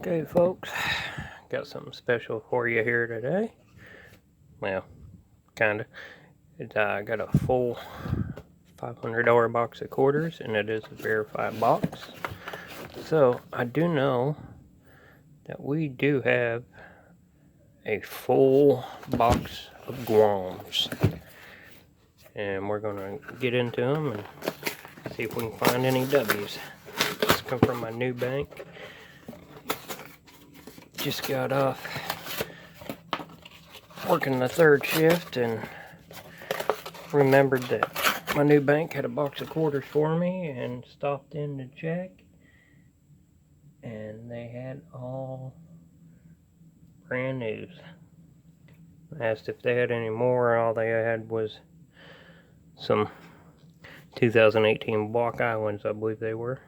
Okay, folks, got something special for you here today. Well, kinda. I got a full $500 box of quarters, and it is a verified box. So, I do know that we do have a full box of Guams. And we're going to get into them and see if we can find any W's. This come from my new bank. Just got off working the third shift and remembered that my new bank had a box of quarters for me and stopped in to check, and they had all brand news. I asked if they had any more. All they had was some 2018 Block Islands, I believe they were.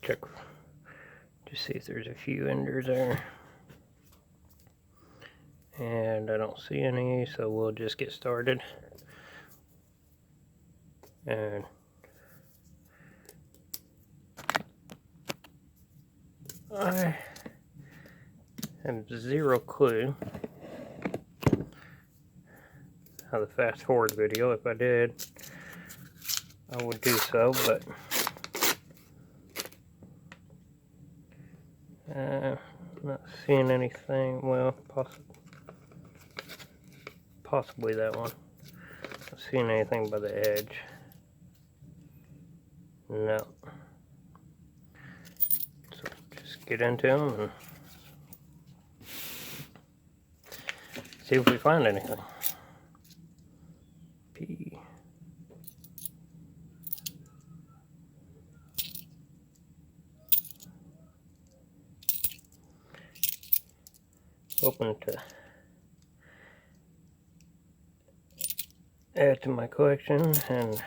Check to see if there's a few enders there. And I don't see any, so we'll just get started. And I have zero clue how to fast forward video. If I did, I would do so, but not seeing anything. Well, possibly that one. Not seeing anything by the edge. No. So just get into them and see if we find anything. P. Hoping to add to my collection and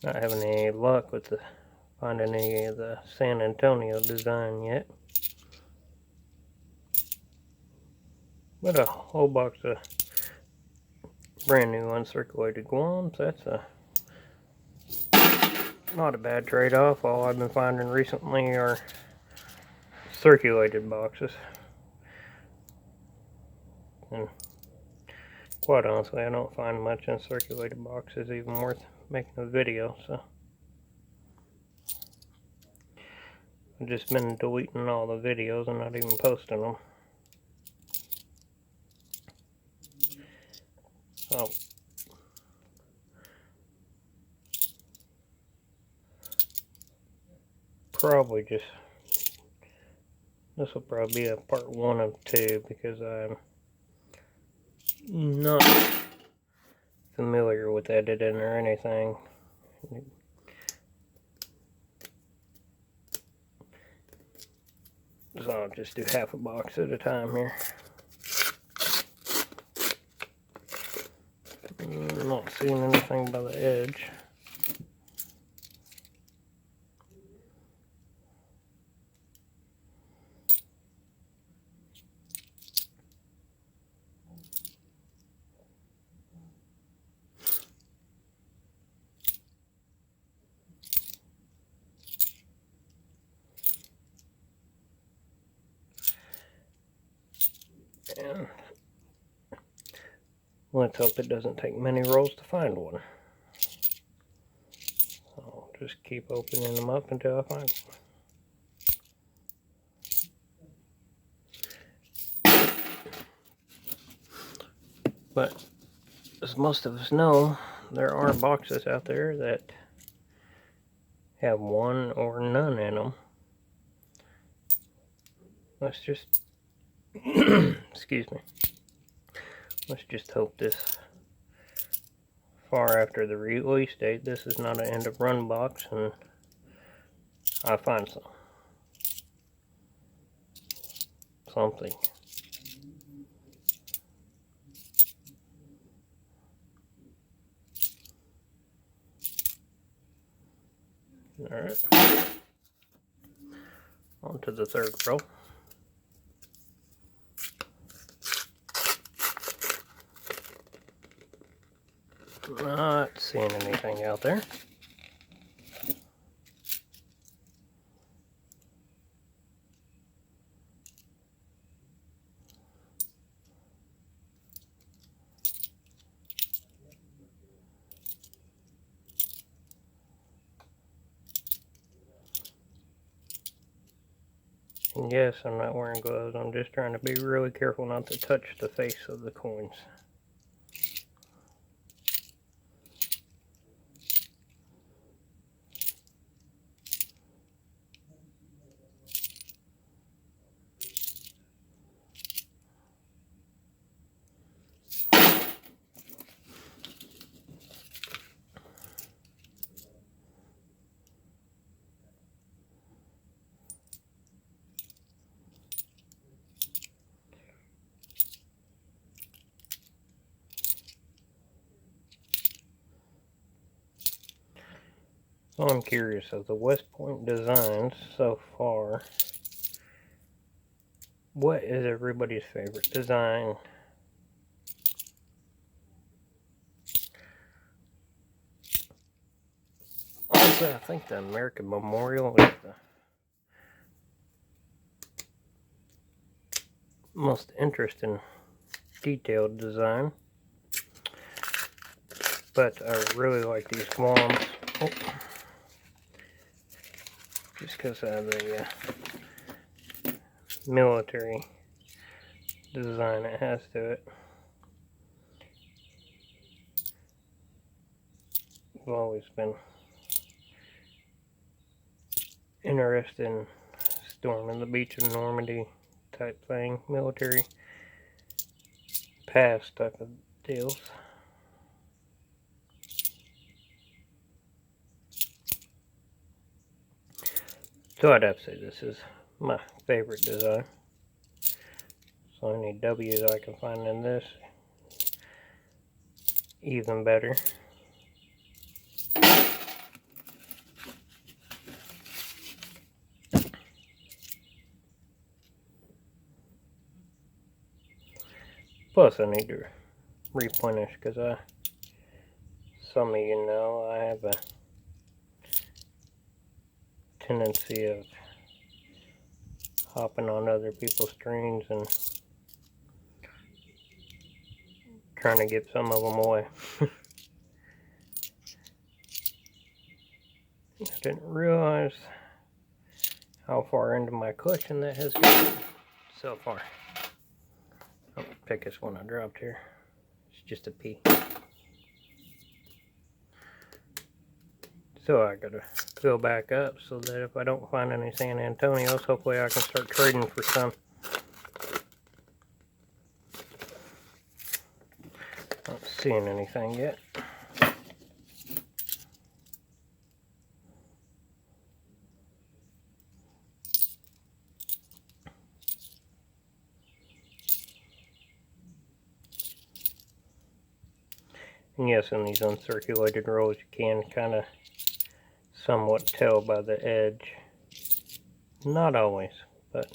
not having any luck with finding any of the San Antonio design yet. But a whole box of brand new uncirculated Guams, that's not a bad trade-off. All I've been finding recently are circulated boxes. And quite honestly, I don't find much uncirculated boxes even worth making a video, so I've just been deleting all the videos and not even posting them. So probably just, this will probably be a part 1 of 2 because I'm not familiar with editing or anything. So I'll just do half a box at a time here. I'm not seeing anything by the edge. And let's hope it doesn't take many rolls to find one. So I'll just keep opening them up until I find one. But as most of us know, there are boxes out there that have one or none in them. Let's just excuse me. Let's just hope this far after the release date, this is not an end of run box and I find something. Alright. On to the third row. Not seeing anything out there. And yes, I'm not wearing gloves. I'm just trying to be really careful not to touch the face of the coins. So I'm curious, of the West Point designs so far, what is everybody's favorite design? Also, I think the American Memorial is the most interesting detailed design. But I really like these Guams. Oh. Just because of the military design it has to it. I've always been interested in storming the beach of Normandy type thing, military pass type of deals. So I'd have to say this is my favorite design. So any W's I can find in this, even better. Plus I need to replenish because some of you know I have a tendency of hopping on other people's streams and trying to give some of them away. I didn't realize how far into my collection that has gotten so far. I'm gonna pick this one I dropped here. It's just a pea. So I gotta go back up so that if I don't find any San Antonios, hopefully I can start trading for some. Not seeing anything yet. And yes, in these uncirculated rolls you can kind of somewhat tell by the edge. Not always, but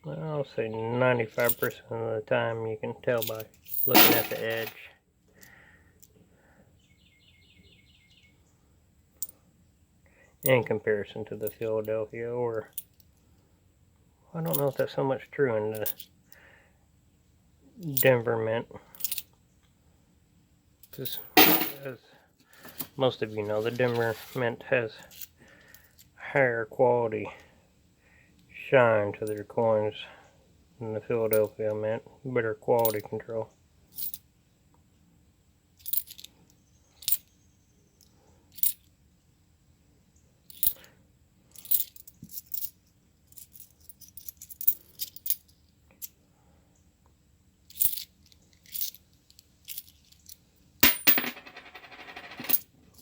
I'll say 95% of the time you can tell by looking at the edge. In comparison to the Philadelphia, or I don't know if that's so much true in the Denver mint. Because as most of you know, the Denver mint has higher quality shine to their coins than the Philadelphia mint. Better quality control.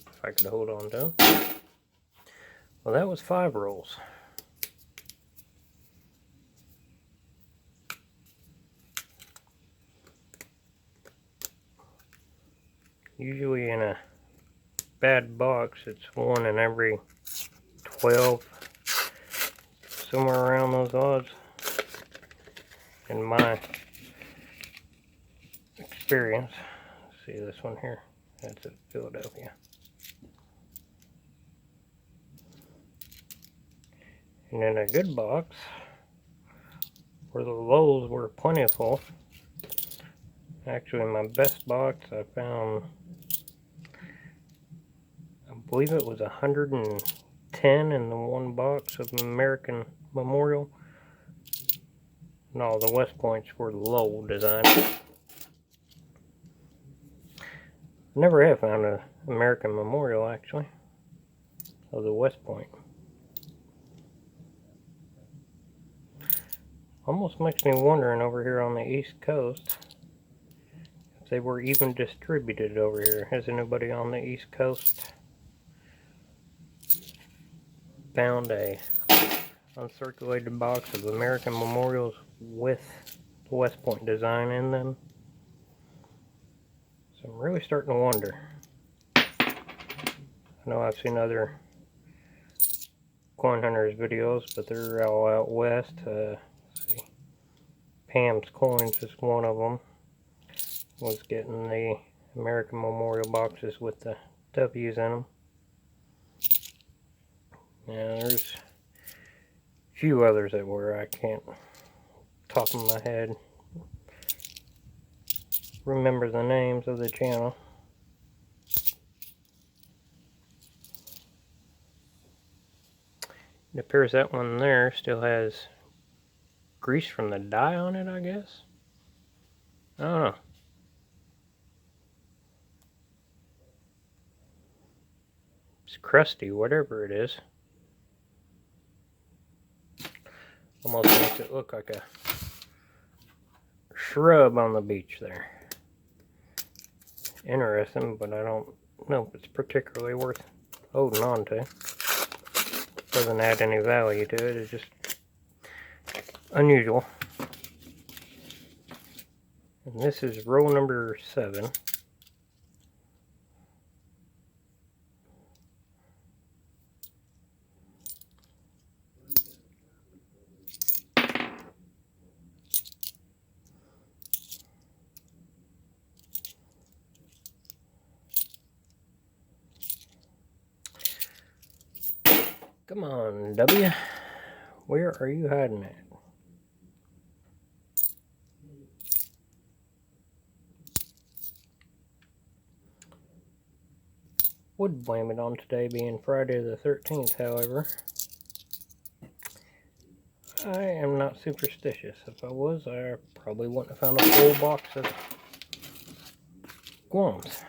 If I could hold on to them. Well, that was 5 rolls. Usually in a bad box, it's 1 in every 12, somewhere around those odds. In my experience, see this one here, that's at Philadelphia. And in a good box, where the lows were plentiful, actually my best box I found, I believe it was 110 10 in the one box of American Memorial. No, the West Points were the Lowell design. Never have found an American Memorial, actually, of the West Point. Almost makes me wondering over here on the East Coast if they were even distributed over here. Has anybody on the East Coast found a uncirculated box of American Memorials with the West Point design in them? So I'm really starting to wonder. I know I've seen other coin hunters videos, but they're all out west. Let's see. Pam's Coins is one of them. Was getting the American Memorial boxes with the W's in them. Now there's a few others that were, I can't top of my head remember the names of the channel. It appears that one there still has grease from the dye on it, I guess. I don't know. It's crusty, whatever it is. Almost makes it look like a shrub on the beach there. Interesting, but I don't know if it's particularly worth holding on to. Doesn't add any value to it, it's just unusual. And this is roll number 7. Come on, W. Where are you hiding at? Would blame it on today being Friday the 13th, however. I am not superstitious. If I was, I probably wouldn't have found a full box of Guams.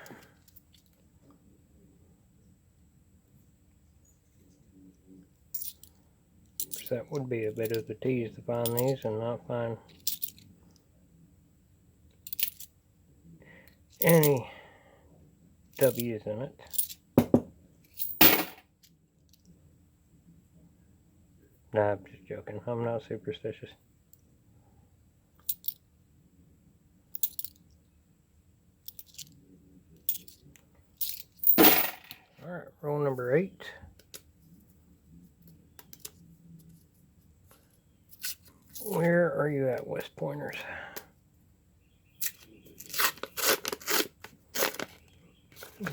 That would be a bit of a tease to find these and not find any W's in it. Nah, I'm just joking. I'm not superstitious. Alright, roll number 8. Where are you at, West Pointers?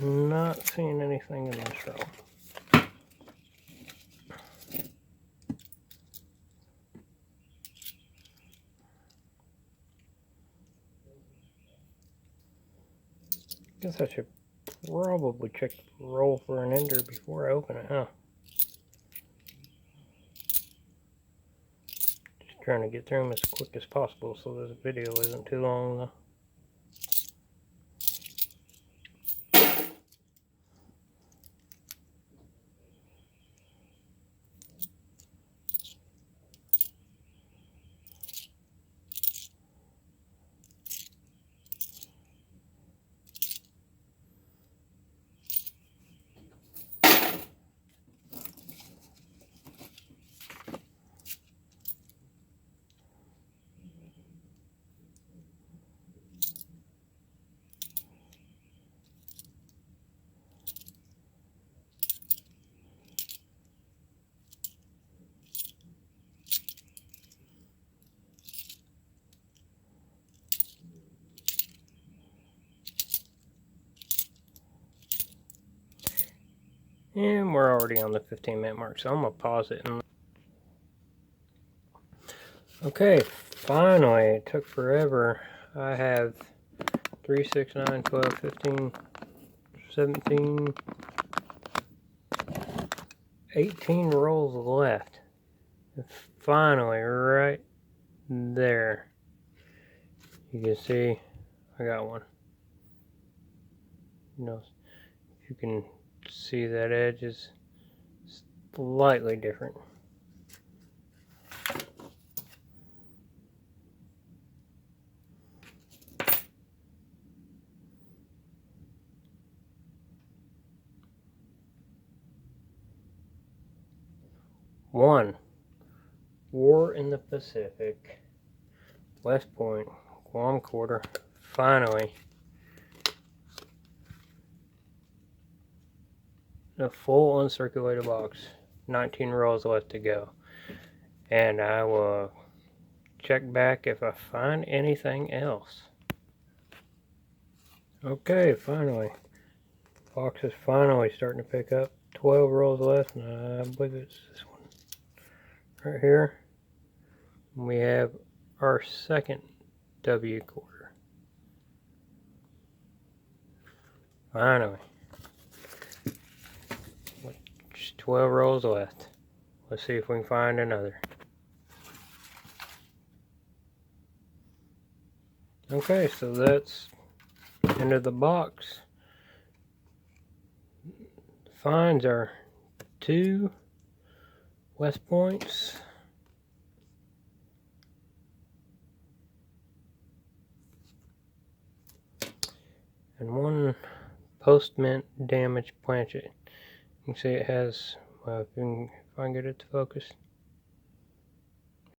Not seeing anything in this row. Guess I should probably check the roll for an ender before I open it, huh? Trying to get through them as quick as possible so this video isn't too long though. And we're already on the 15-minute mark, so I'm going to pause it. Okay, finally, it took forever. I have 3, 6, 9, 12, 15, 17, 18 rolls left. Finally, right there. You can see I got one. You know, you can see that edge is slightly different. One, War in the Pacific, West Point, Guam quarter. Finally, a full uncirculated box. 19 rolls left to go. And I will check back if I find anything else. Okay, finally. Box is finally starting to pick up. 12 rolls left, and I believe it's this one right here. We have our second W quarter. Finally. Just 12 rolls left. Let's see if we can find another. Okay, so that's the end of the box. The finds are 2 West Points, and 1 post-mint damaged planchet. You can see it has, if I can get it to focus,